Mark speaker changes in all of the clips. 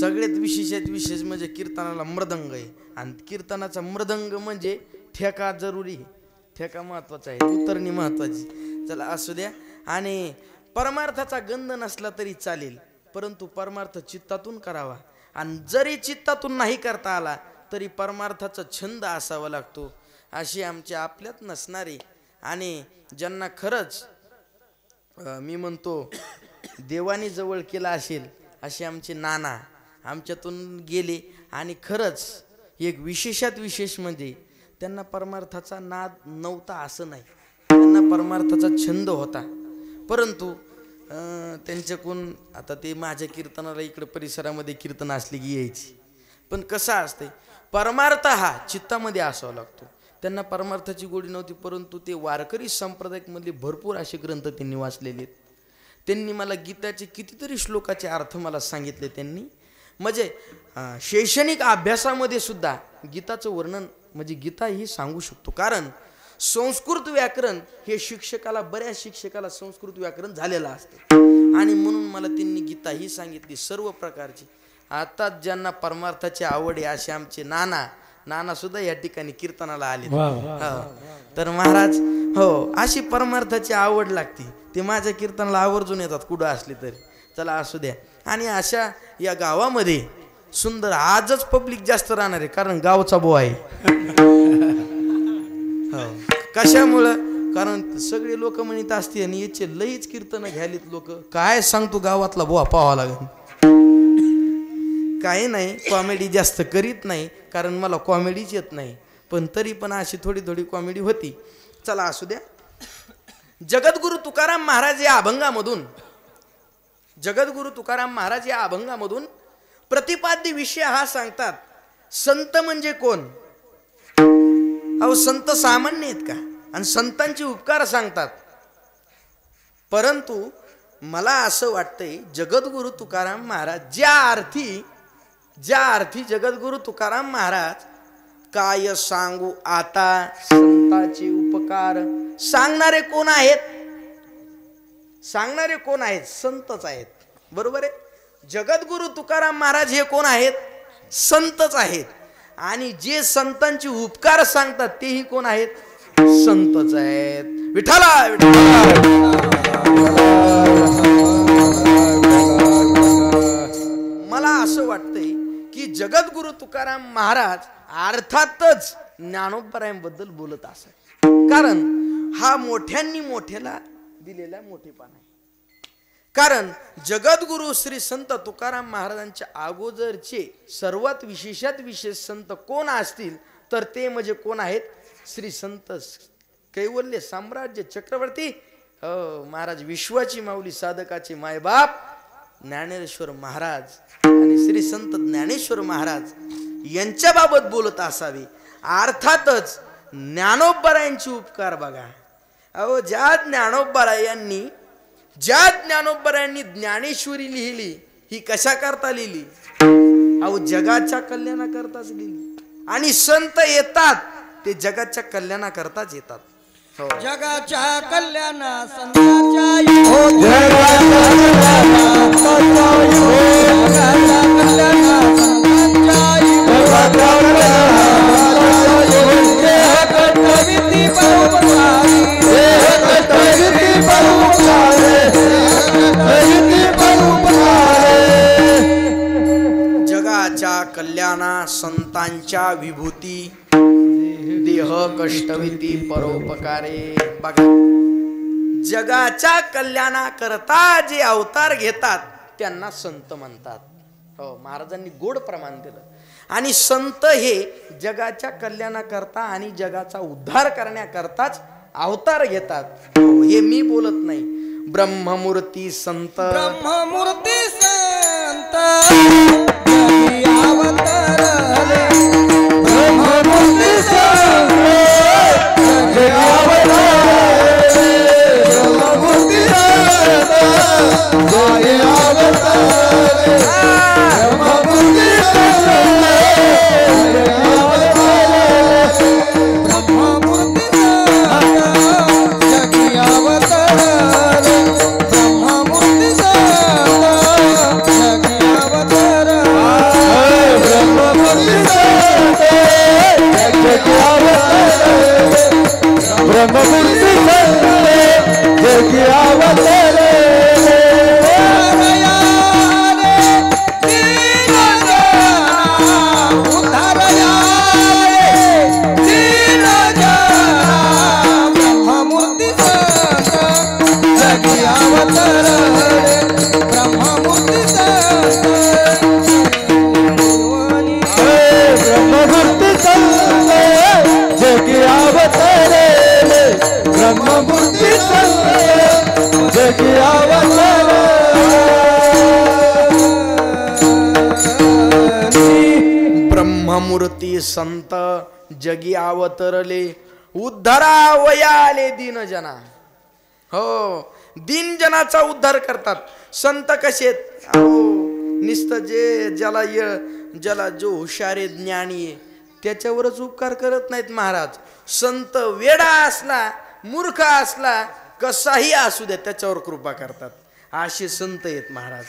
Speaker 1: सगळ्यात विशेषात विशेष म्हणजे कीर्तनाला मृदंग आहे आणि कीर्तनाचा मृदंग म्हणजे ठेका जरुरी, ठेका महत्वाचा आहे, उतरणी महत्वाची. चला असू द्या. आणि परमार्थाचा गंध नसला तरी चालेल, परंतु परमार्थ चित्तातून करावा. आणि जरी चित्तातून नाही करता आला तरी परमार्थाचा छंद असावा लागतो. अशी आमच्या आपल्यात नसणारी आणि ज्यांना खरंच मी म्हणतो देवाने जवळ केला असेल असे आमचे नाना आमच्यातून गेले. आणि खरंच एक विशेषात विशेष म्हणजे त्यांना परमार्थाचा नाद नव्हता असं नाही, त्यांना परमार्थाचा छंद होता. परंतु त्यांच्याकडून आता ते माझ्या कीर्तनाला इकडे परिसरामध्ये कीर्तन असली की यायची, पण कसं असते परमार्थ हा चित्तामध्ये असावा लागतो. त्यांना परमार्थाची गोडी नव्हती, परंतु ते वारकरी संप्रदायामधले भरपूर असे ग्रंथ त्यांनी वाचलेले आहेत. त्यांनी मला गीताचे कितीतरी श्लोकाचे अर्थ मला सांगितले. त्यांनी म्हणजे शैक्षणिक अभ्यासामध्ये सुद्धा गीताचं वर्णन म्हणजे गीता ही सांगू शकतो. कारण संस्कृत व्याकरण हे शिक्षकाला, बऱ्याच शिक्षकाला संस्कृत व्याकरण झालेलं असतं आणि म्हणून मला त्यांनी गीता ही सांगितली सर्व प्रकारची. आता ज्यांना परमार्थाची आवड आहे असे आमचे नाना सुद्धा या ठिकाणी कीर्तनाला आले. तर महाराज हो अशी परमार्थाची आवड लागते, ते माझ्या कीर्तनाला आवर्जून येतात कुठं असले तरी. चला असू द्या. आणि अशा या गावामध्ये सुंदर आजच पब्लिक जास्त राहणार आहे कारण गावचा बो आहे. हो कशामुळं, कारण सगळे लोक म्हणत असते आणि याचे लईच कीर्तन घ्यालीत लोक. काय सांगतो गावातला बुवा पाहावा लागेल. काही नाही कॉमेडी जास्त करीत नाही कारण मला कॉमेडीच येत नाही, पण तरी पण अशी थोडी थोडी कॉमेडी होती. चला असू द्या. जगद्गुरु तुकाराम महाराज या अभंगामधून, जगद्गुरु तुकाराम महाराज या अभंगामधून प्रतिपाद्य विषय हा सांगतात. संत म्हणजे कोण? अहो संत सामान्य आहेत का? आणि संतांचे उपकार सांगतात. परंतु मला असं वाटतंय जगद्गुरु तुकाराम महाराज ज्या अर्थी जगद्गुरु तुकाराम महाराज काय सांगू आता संतांचे उपकार सांगणारे कोण आहेत? सांगणारे कोण आहेत? संतच आहेत. बरोबर आहे. जगद्गुरु तुकाराम महाराज हे कोण आहेत? संतच आहेत. आणि जे संतांचे उपकार सांगतात तेही कोण आहेत? संतच आहेत. विठ्ठला मला असं वाटतंय की जगद्गुरु तुकाराम महाराज अर्थातच ज्ञानोबरायांबद्दल बोलत असत, कारण हा मोठ्यांनी मोठ्याला दिलेला मोठेपणा आहे. कारण जगद्गुरु श्री संत तुकाराम महाराजांच्या अगोदरचे सर्वात विशेषात विशेष संत कोण असतील तर ते म्हणजे कोण आहेत? श्री संत कैवल्य साम्राज्य चक्रवर्ती महाराज, विश्वाची माऊली, साधकाचे मायबाप ज्ञानेश्वर महाराज आणि श्री संत ज्ञानेश्वर महाराज यांच्याबाबत बोलत असावे. अर्थातच ज्ञानोबरायांचे उपकार बघा. अहो ज्या ज्ञानोबरायांनी ज्ञानेश्वरी लिहिली ही कशा करता लिहिली? अहो जगाच्या कल्याणाकरताच लिहिली. आणि संत येतात ते जगाच्या कल्याणाकरताच येतात.
Speaker 2: जगाच्या कल्याणा संतांच्या
Speaker 1: जगाच्या कल्याणा संतांच्या विभूती देह कष्टविती परोपकारे. बघा जगाच्या कल्याणाकरता जे अवतार घेतात त्यांना संत म्हणतात. हो महाराजांनी गोड प्रमाण दिलं. आणि संत हे जगाच्या कल्याणाकरता आणि जगाचा उद्धार करण्याकरताच अवतार घेतात. हे मी बोलत नाही. ब्रह्ममूर्ती संत,
Speaker 2: ब्रह्ममूर्ती संत अवतारले. ब्रह्ममूर्ती संत ब्रह्ममूर्ती संत
Speaker 1: ब्रह्ममूर्ती संत जगी अवतरले उद्धारावयाले दीनजना. हो, दीनजनाचा उद्धार करतात संत. कसे निस्त ज्याला जो हुशार आहे, ज्ञानी आहे, त्याच्यावरच उपकार करत नाहीत महाराज. संत वेडा असला, मूर्ख असला, कसाही असू द्या, त्याच्यावर कृपा करतात. असे संत आहेत महाराज.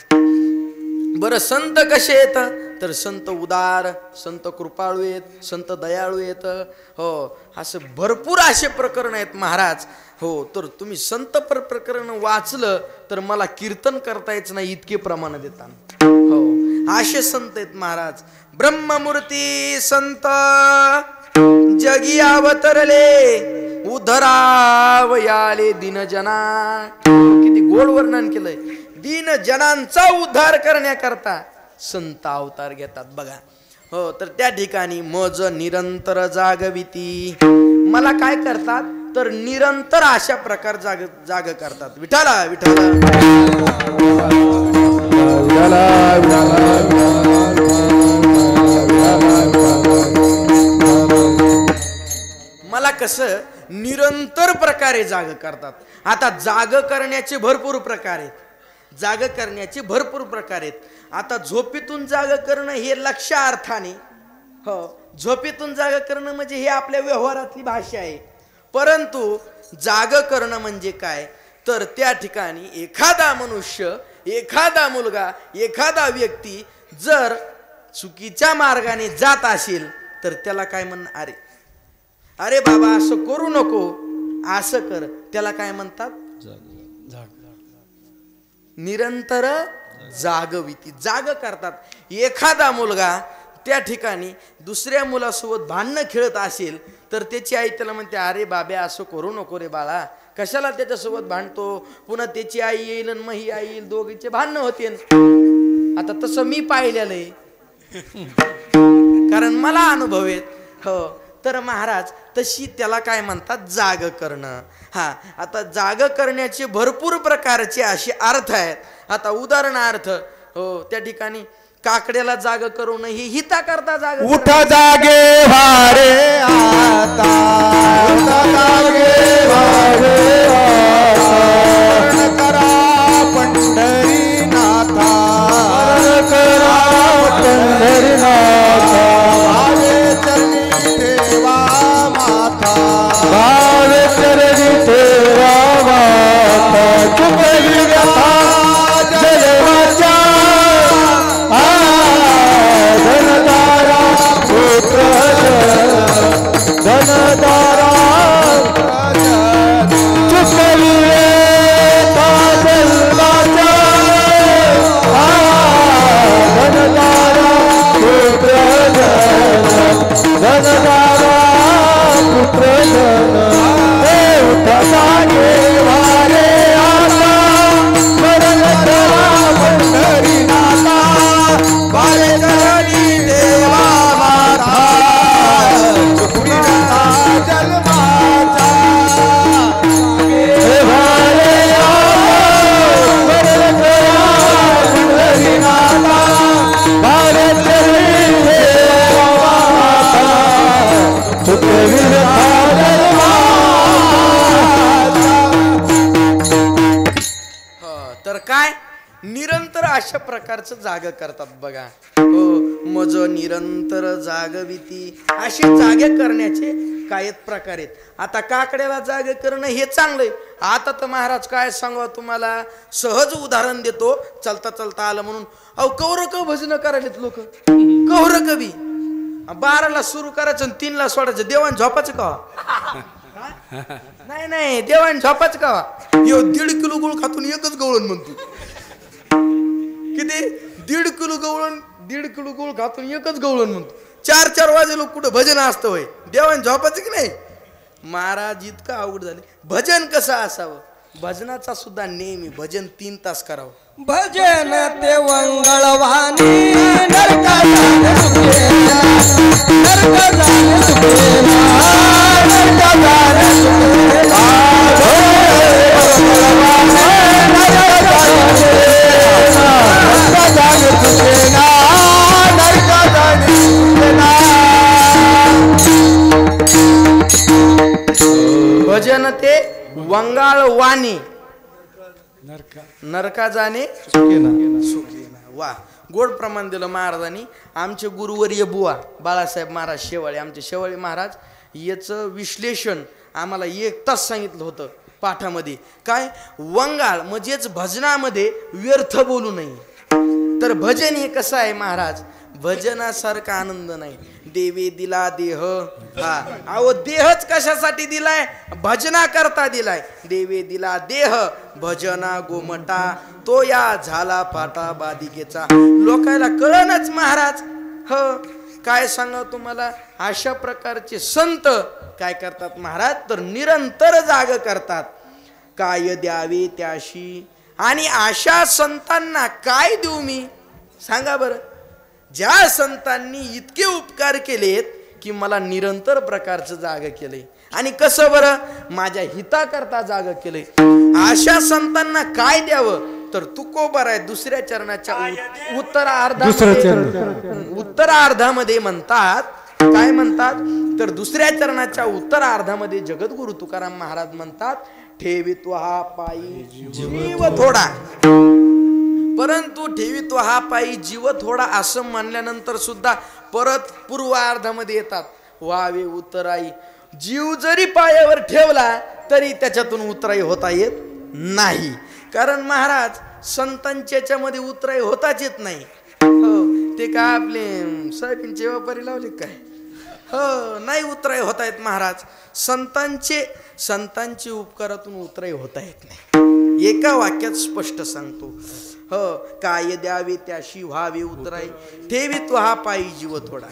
Speaker 1: बरं, संत कसे आहेत तर संत उदार, संत कृपाळू आहेत, संत दयाळू आहेत. हो, असं भरपूर असे प्रकरण आहेत महाराज. हो, तर तुम्ही संत प्रकरण वाचलं तर मला कीर्तन करता येत नाही, इतके प्रमाण देतात. हो, असे संत आहेत महाराज. ब्रह्ममूर्ती संत जगी अवतरले उद्धरावयाले दीनजना. किती गोड वर्णन केलंय. दीनजनांचा उद्धार करण्याकरता संत अवतार घेतात बघा. हो, तर त्या ठिकाणी मज निरंतर जागविती. मला काय करतात तर निरंतर अशा प्रकार जाग करतात. विठाला विठाला मला कसं निरंतर प्रकारे जाग करतात. आता जाग करण्याचे भरपूर प्रकार आहेत. जाग करण्याचे भरपूर प्रकार आहेत. आता झोपेतून जाग करणं हे लक्ष्यार्थाने, हो, झोपेतून जाग करणं म्हणजे हे आपल्या व्यवहारातली भाषा आहे. परंतु जाग करणं म्हणजे काय तर त्या ठिकाणी एखादा मनुष्य, एखादा मुलगा, एखादा व्यक्ती जर चुकीच्या मार्गाने जात असेल तर त्याला काय म्हणणार, अरे बाबा असं करू नको, असं कर, त्याला काय म्हणतात निरंतर जागविती. जाग करतात. एखादा मुलगा त्या ठिकाणी दुसऱ्या मुलासोबत भांडणं खेळत असेल तर त्याची आई त्याला म्हणते, अरे बाबा असं करू नको रे बाळा, कशाला त्याच्यासोबत भांडतो, पुन्हा त्याची आई येईल आणि मग ही आई येईल, दोघीचे भांडणं होते. आता तसं मी पाहिलेलं आहे, कारण मला अनुभव आहेत. हो, तर महाराज तशी त्याला काय म्हणतात जाग करणं. हा, आता जाग करण्याचे भरपूर प्रकारचे असे अर्थ आहेत. आता उदाहरणार्थ, हो, त्या ठिकाणी काकड्याला जाग करून ही हिता करता जाग.
Speaker 2: उठ जागे वारे आता, उठ जागे वारे आता, करा पंढरी नाथा, करा पंढरी नाथा, भावे चरणी ठेवा माथा, भावे चरणी ठेवा माथा, चुकली व्यथा जलवाच्या धनदारा पुत्र धनदारा चुकली जलवाच्या धनदारा पुत्र धनदारा पुत्र जागे वारे आता मरण करा पंढरी नाथा, वारे चरणी देवा माथा, चुकली व्यथा जन्माचा, हे वारे मरण करा पंढरी नाथा, वारे चरणी देवा माथा, चुकली व्यथा जन्माचा.
Speaker 1: तर काय निरंतर अशा प्रकारचं जाग करतात बघा. हो, मज निरंतर जागविती. असे जागे करण्याचे काय प्रकार आहेत. आता काकड्याला जाग करणं हे चांगलंय. आता तर महाराज काय सांगा तुम्हाला, सहज उदाहरण देतो, चलता चलता आलं म्हणून. अहो, कवर क भजन करायलेत लोक, कवर कवी 12ला सुरू करायचं आणि 3ला सोडायचं. देवान झोपाचं का? नाही नाही, देवान झोपाचं का? यो 1.5 किलो गुळ खातून एकच गवळण म्हणतो. किती? 1.5 किलो गवळण, 1.5 किलो गुळ खातून एकच गवळण म्हणतो. 4 वाजे लोक कुठं भजन असतं होय? देवान झोपाचं की नाही? महाराज इतकं अवघड झाले. भजन कसं असावं? भजनाचा सुद्धा नेहमी भजन 3 तास करावं.
Speaker 2: भजन ते वंगळवाणी नरका जाणे सुखेला, नरका जाणे सुखेला, नरका जाणे सुखेला, नरका जाणे सुखेला, नरका जाणे सुखेला.
Speaker 1: वाणी नरका जाणे सुखेना. वा, गोड प्रमाण दिलं महाराजांनी. आमचे गुरुवर्य बुवा बाळासाहेब महाराज शेवाळे, आमचे शेवाळे महाराज, याचं विश्लेषण आम्हाला 1 तास सांगितलं होतं पाठामध्ये. काय, वंगाळ म्हणजेच भजनामध्ये व्यर्थ बोलू नये. तर भजन हे कसं आहे महाराज, भजनासारखा आनंद नाही. देवे दिला देह, हा अहो देहच कशासाठी दिलाय, भजना करता दिलाय. देवे दिला देह भजना गोमटा, तो या झाला पाटा बादिकेचा. लोकांना कळणच महाराज. हो, काय सांगा तुम्हाला, अशा प्रकारचे संत काय करतात महाराज, तर निरंतर जाग करतात. काय द्यावे त्याशी, आणि अशा संतांना काय देऊ मी, सांगा बरं. ज्या संतांनी इतके उपकार केलेत की मला निरंतर प्रकारचं जाग केलंय, आणि कसं बरं, माझ्या हिताकरता जाग केलंय, अशा संतांना काय द्यावं, तर तुकोबर आहे दुसऱ्या चरणाच्या उत्तरार्धामध्ये म्हणतात. काय म्हणतात, तर दुसऱ्या चरणाच्या उत्तरार्धामध्ये जगद्गुरु तुकाराम महाराज म्हणतात, ठेवितो हा पायी जीव थोडा. परंतु ठेवितो हा पायी जीव थोडा असं म्हणल्यानंतर सुद्धा परत पूर्वार्धामध्ये येतात, वावे उतराई. जीव जरी पायावर ठेवला तरी त्याच्यातून उतराई होता येत नाही. कारण महाराज संतांच्या याच्यामध्ये उतराई होताच येत नाही. हो, ते का आपले सोयाबीनचे व्यापारी लावले काय, हो नाही उतराई होता येत महाराज. संतांचे उपकारातून उतराई होता येत नाही. एका वाक्यात स्पष्ट सांगतो. हो, काय द्यावे त्याशी व्हावे उतराई, ठेवितो हा पायी जीव थोडा.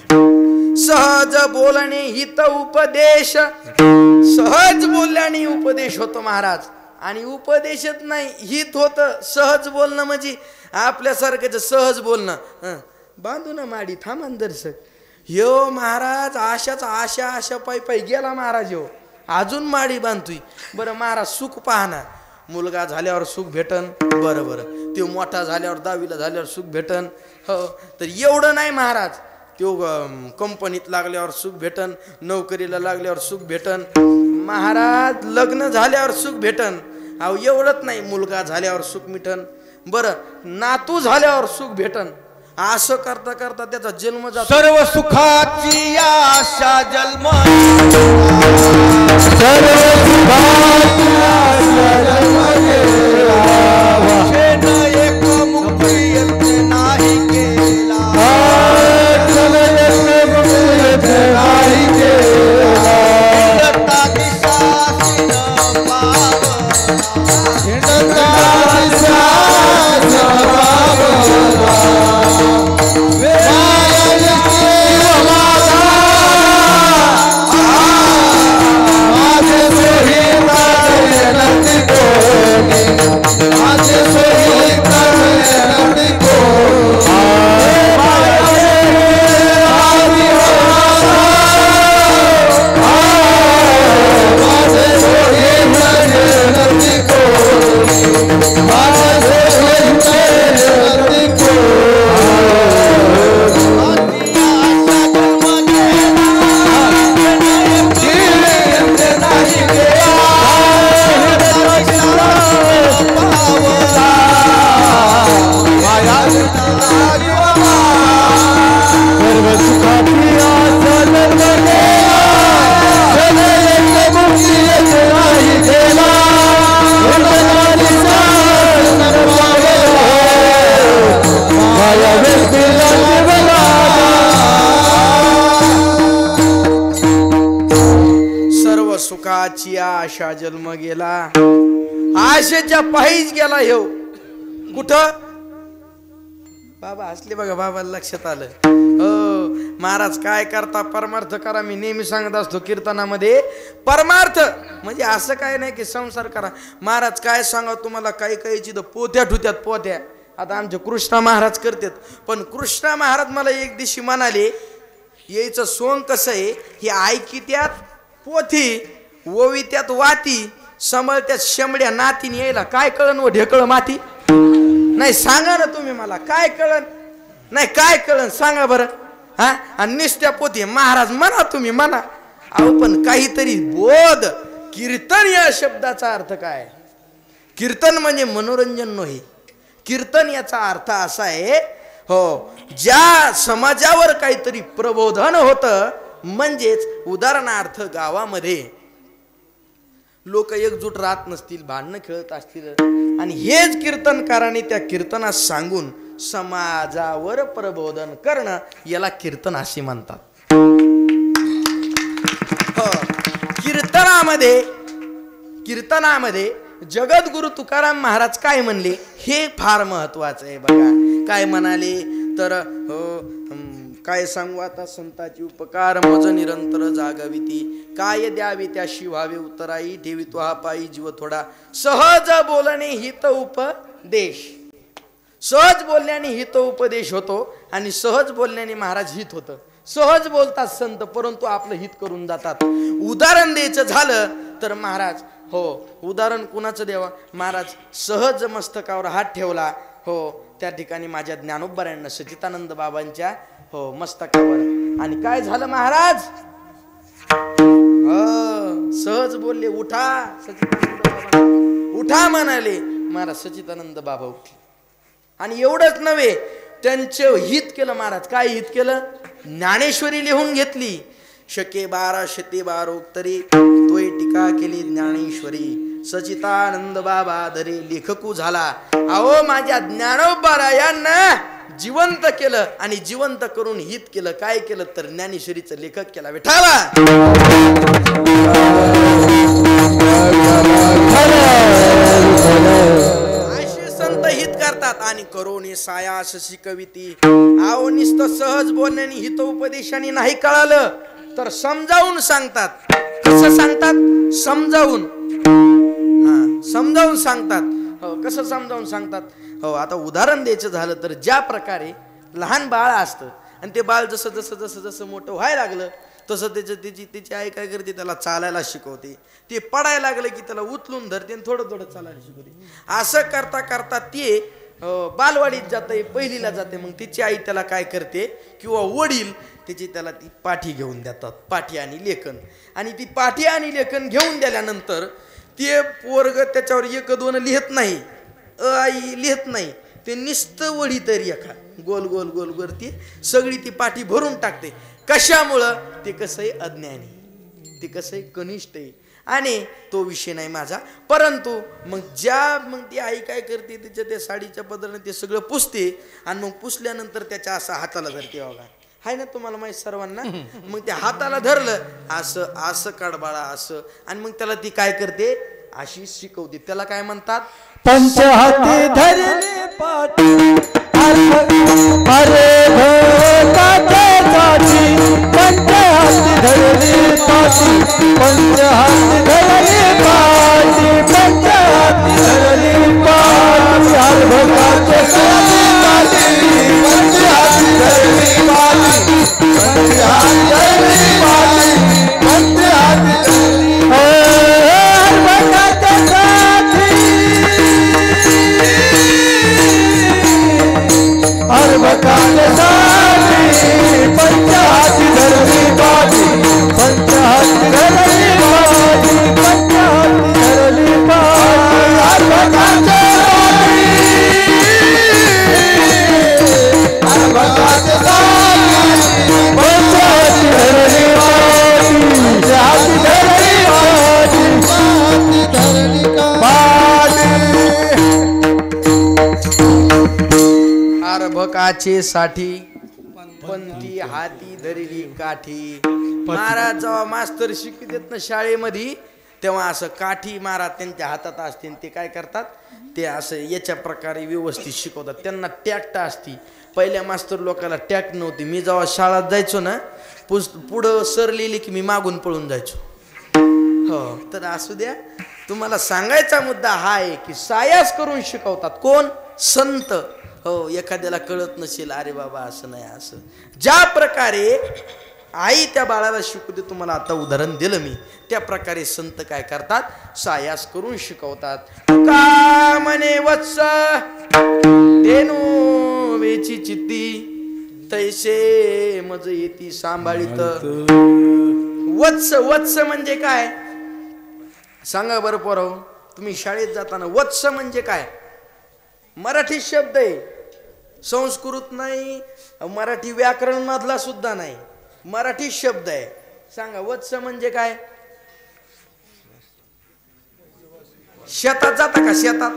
Speaker 1: सहज बोलणे हित उपदेश, सहज बोलल्याने उपदेश होतो महाराज. आणि उपदेशच नाही, हित होतं. सहज बोलणं म्हणजे आपल्यासारखं सहज बोलणं, बांधू ना माडी थांबन दर्शक. यो महाराज आशा पायी गेला महाराज. हो अजून माडी बांधतोय. बरं महाराज सुख पाहणार, मुलगा झाल्यावर सुख भेटन, बरं तो मोठा झाल्यावर 10वीला झाल्यावर सुख भेटन. हो, तर एवढं नाही महाराज. तो कंपनीत लागल्यावर सुख भेटन, नोकरीला लागल्यावर सुख भेटन महाराज, लग्न झाल्यावर सुख भेटन. अहो एवढंच नाही, मुलगा झाल्यावर सुख मिटन, बरं नातू झाल्यावर सुख भेटन. असं करता करता त्याचा जन्म जातो.
Speaker 2: सर्व सुखाची आशा जन्म, एक मुक्ती नाही केला, नाही केला.
Speaker 1: सुखाची आशा जन्म गेला, आशेच्या पायीच गेला. येऊ कुठं बाबा हसले बघा, बाबाला लक्षात आलं. हो महाराज काय करता, परमार्थ करा. मी नेहमी सांगत असतो कीर्तनामध्ये, परमार्थ म्हणजे असं काय नाही की संसार करा. महाराज काय सांगा तुम्हाला, काही काहीची तर पोथ्या ठुत्यात पोथ्या. आता आमचे कृष्णा महाराज करतात, पण कृष्णा महाराज मला एक दिवशी म्हणाले, यायचं सोंग कसं आहे, हे ऐकित्यात पोथी ओवित्यात वाती, समळत्यात शेंबड्या नातीन, यायला काय कळन व ढेकळ माती. नाही सांगा ना तुम्ही मला, काय कळन, नाही काय कळन सांगा बरं. हा, आणि निस्त्या पोथी महाराज म्हणा तुम्ही म्हणा. अहो पण काहीतरी बोध, कीर्तन या शब्दाचा अर्थ काय, कीर्तन म्हणजे मनोरंजन नव्हे. कीर्तन याचा अर्थ असा आहे, हो, ज्या समाजावर काहीतरी प्रबोधन होतं, म्हणजेच उदाहरणार्थ गावामध्ये लोक एकजूट राहत नसतील, भांडणं खेळत असतील, आणि हेच कीर्तनकाराने त्या कीर्तनात सांगून समाजावर प्रबोधन करणं, याला कीर्तन असे म्हणतात. कीर्तनामध्ये जगद्गुरु तुकाराम महाराज काय म्हणले हे फार महत्वाचं आहे. बघा काय म्हणाले तर, काय सांगू आता संताची उपकार, मज निरंतर जागविती, काय द्यावे त्याशी व्हावे उतराई, ठेवी तो हा पायी जीव थोडा, सहज बोलणे हित उपदेश. सहज बोलण्याने हित उपदेश होतो, आणि सहज बोलण्याने महाराज हित होतं. सहज बोलतात संत, परंतु आपलं हित करून जातात. उदाहरण द्यायचं झालं तर महाराज, हो, उदाहरण कुणाचं द्यावं, महाराज सहज मस्तकावर हात ठेवला, हो, त्या ठिकाणी माझ्या ज्ञानोबरायांना सच्चिदानंद बाबांच्या, हो, मस्तकावर, आणि काय झालं महाराज, सहज बोलले, उठा सच्चिदानंद बाबा, उठा म्हणाले महाराज, सच्चिदानंद बाबा उठले. आणि एवढंच नव्हे, त्यांचं हित केलं महाराज. काय हित केलं, ज्ञानेश्वरी लिहून घेतली. शके 12 शते 12 उत्तरे, तोय टीका केली ज्ञानेश्वरी, सच्चिदानंद बाबा धरे लेखकू झाला. अहो, माझ्या ज्ञानोबरायांना जिवंत केलं, आणि जिवंत करून हित केलं. काय केलं तर ज्ञानेश्वरीचं लेखक केला विठाला. असे संत हित करतात, आणि करोने सायास शिकविती. आओ, नुसतं सहज बोलण्याने हित उपदेशाने नाही कळालं तर समजावून सांगतात. कसं सांगतात, समजावून, समजावून सांगतात. हो, कसं समजावून सांगतात, हो, आता उदाहरण द्यायचं झालं तर, ज्या प्रकारे लहान बाळ असतं, आणि ते बाळ जसं जसं जसं जसं मोठं व्हायला लागलं तसं त्याची आई काय करते, त्याला चालायला शिकवते. ते पडायला लागलं की त्याला उचलून धरते आणि थोडं थोडं चालायला शिकवते. असं करता करता ते बालवाडीत जाते, पहिलीला जाते. मग तिची आई त्याला काय करते, किंवा वडील त्याला ती पाठी घेऊन देतात, पाठी आणि लेखन. आणि ती पाठी आणि लेखन घेऊन दिल्यानंतर ते पोरग त्याच्यावर 1 2 लिहित नाही, आई लिहित नाही, ते निस्त वडी तरी एका गोल गोल गोल गोल ती सगळी ती पाठी भरून टाकते. कशामुळं, ते कसं आहे, अज्ञानी, ते कसं आहे, कनिष्ठ आहे, आणि तो विषय नाही माझा. परंतु मग ती आई काय करते, तिच्या त्या साडीच्या पदराने ते सगळं पुसते, आणि मग पुसल्यानंतर त्याच्या असं हाताला धरते. बघा, हाय ना तुम्हाला माहिती सर्वांना. मग त्या हाताला धरलं, असं असं काढबाळा असं, आणि मग त्याला ती काय करते, अशी शिकवते. त्याला काय म्हणतात,
Speaker 2: पंचहाती धरले पाठी, अरे भोकाची, पंचहाती धरले पाठी, पंचहाती धरले पाठी, पंचहाती धरले पाठी, अरे भोकाची पाठी, पंचहाती धरले पाठी, पंचहाती धरले पाठी, पंचहाती धरले पंचहाती धरली पाठी, पंचहाती धरली पाठी, पंचहाती धरली
Speaker 1: अर्भकाचे साठी पंथी हाती धरली काठी. महाराज जेव्हा मास्तर शिकवतात ना शाळेमध्ये, तेव्हा असं काठी महाराज त्यांच्या हातात असते, ते काय करतात, ते असं याच्या प्रकारे व्यवस्थित शिकवतात. त्यांना टॅक्ट असती. पहिल्या मास्तर लोकांना टॅक्ट नव्हती. मी जेव्हा शाळेत जायचो ना, पुढं सर लिहिली की मी मागून पळून जायचो. हो, तर असू द्या, तुम्हाला सांगायचा मुद्दा हा आहे की सायास करून शिकवतात. कोण, संत. हो, एखाद्याला कळत नसेल, अरे बाबा असं नाही, असं ज्या प्रकारे आई त्या बाळाला शिकवते, तुम्हाला आता उदाहरण दिलं मी, त्या प्रकारे संत काय करतात, सायास करून शिकवतात. का म्हणे वत्स देनो वेची चित्ती, तैसे मज येती सांभाळीत. वत्स, वत्स म्हणजे काय सांगा बरं पोराव, तुम्ही शाळेत जाताना वत्स म्हणजे काय मराठी शब्द आहे, संस्कृत नाही, मराठी व्याकरण मधला सुद्धा नाही, मराठी शब्द आहे. सांगा वत्स म्हणजे काय? शेतात जाता का शेतात?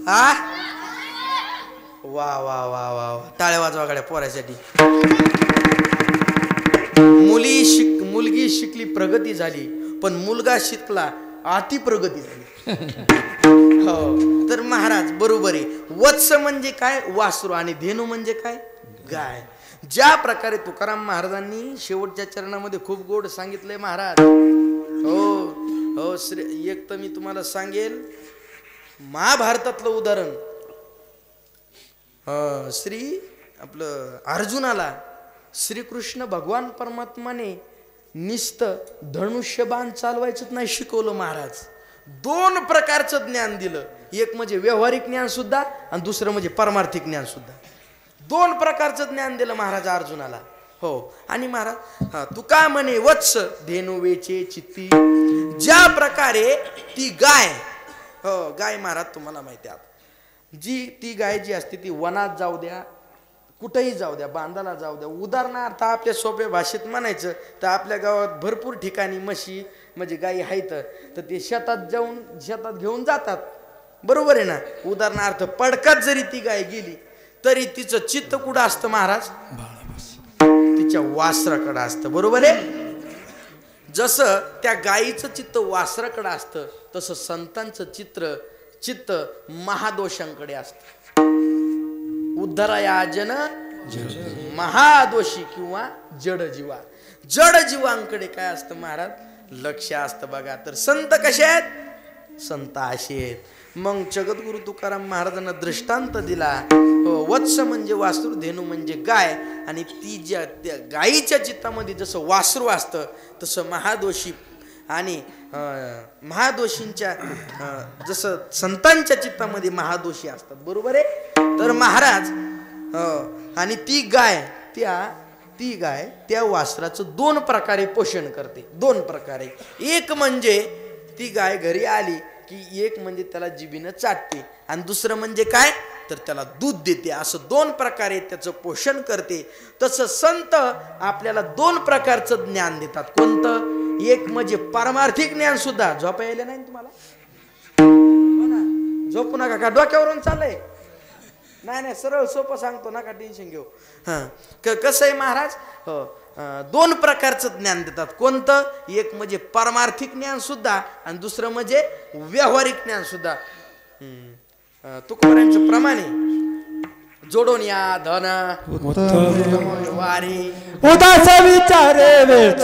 Speaker 1: हा वा वा वा वा वा, टाळ्या वाजवा गाड्या पोरासाठी. मुलगी शिकली प्रगती झाली, पण मुलगा शिकला अति प्रगती झाली. हो तर महाराज बरोबर आहे. वत्स म्हणजे काय? वासरू. आणि धेनू म्हणजे काय? गाय. ज्या प्रकारे तुकाराम महाराजांनी शेवटच्या चरणामध्ये खूप गोड सांगितलंय महाराज. हो हो एक तर मी तुम्हाला सांगेल महाभारतातलं उदाहरण. श्री आपलं अर्जुनाला श्रीकृष्ण भगवान परमात्माने निस्त धनुष्यबाण चालवायचंच नाही शिकवलं महाराज. दोन प्रकारचं ज्ञान दिलं, एक म्हणजे व्यावहारिक ज्ञान सुद्धा आणि दुसरं म्हणजे परमार्थिक ज्ञान सुद्धा. दोन प्रकारचं ज्ञान दिलं महाराज अर्जुनाला. हो आणि महाराज तू काय म्हणे वत्स धेनू वेचे चित्ती. ज्या प्रकारे ती गाय, हो गाय महाराज तुम्हाला माहिती आहे जी ती गाय जी असते ती वनात जाऊ द्या कुठेही जाऊ द्या, बांधाला जाऊ द्या. उदाहरणार्थ आपल्या सोप्या भाषेत म्हणायचं तर आपल्या गावात भरपूर ठिकाणी म्हशी म्हणजे गायी आहेत, तर ते शेतात घेऊन जातात. बरोबर आहे ना. उदाहरणार्थ पडकात जरी ती गाय गेली तरी तिचं चित्त कुठं असतं महाराज? तिच्या वासराकडं असतं. बरोबर आहे. जसं त्या गायीचं चित्त वासराकडं असतं तसं संतांचं चित्त महादोषांकडे असतं. उद्धराया जन महादोषी किंवा जडजीवा. जडजीवांकडे काय असतं महाराज? लक्ष असतं. बघा तर संत कसे आहेत? संत असे आहेत. मग जगद्गुरु तुकाराम महाराजांना दृष्टांत दिला. वत्स म्हणजे वासरू, धेनू म्हणजे गाय. आणि ती ज्या त्या गायीच्या चित्तामध्ये जसं वासरू असतं तसं महादोषी आणि महादोषींच्या जसं संतांच्या चित्तामध्ये महादोषी असतात. बरोबर आहे. तर महाराज आणि ती गाय त्या वासराचं दोन प्रकारे पोषण करते. दोन प्रकारे. एक म्हणजे ती गाय घरी आली की एक म्हणजे त्याला जिभीनं चाटते आणि दुसरं म्हणजे काय तर त्याला दूध देते. असं दोन प्रकारे त्याचं पोषण करते. तसं संत आपल्याला दोन प्रकारचं ज्ञान देतात. कोणतं? एक म्हणजे पारमार्थिक ज्ञान सुद्धा. झोपा यायला नाही तुम्हाला? हो ना, झोपू नका का? डोक्यावरून चाललंय? नाही सरळ सोपं सांगतो, नका टेन्शन घेऊ. कसं आहे महाराज? दोन प्रकारचं ज्ञान देतात. कोणतं? एक म्हणजे पारमार्थिक ज्ञान सुद्धा आणि दुसरं म्हणजे व्यावहारिक ज्ञान सुद्धा. तुकोबारांच्या प्रमाणे जोडून या धन वारी
Speaker 2: उदास विचारे वेच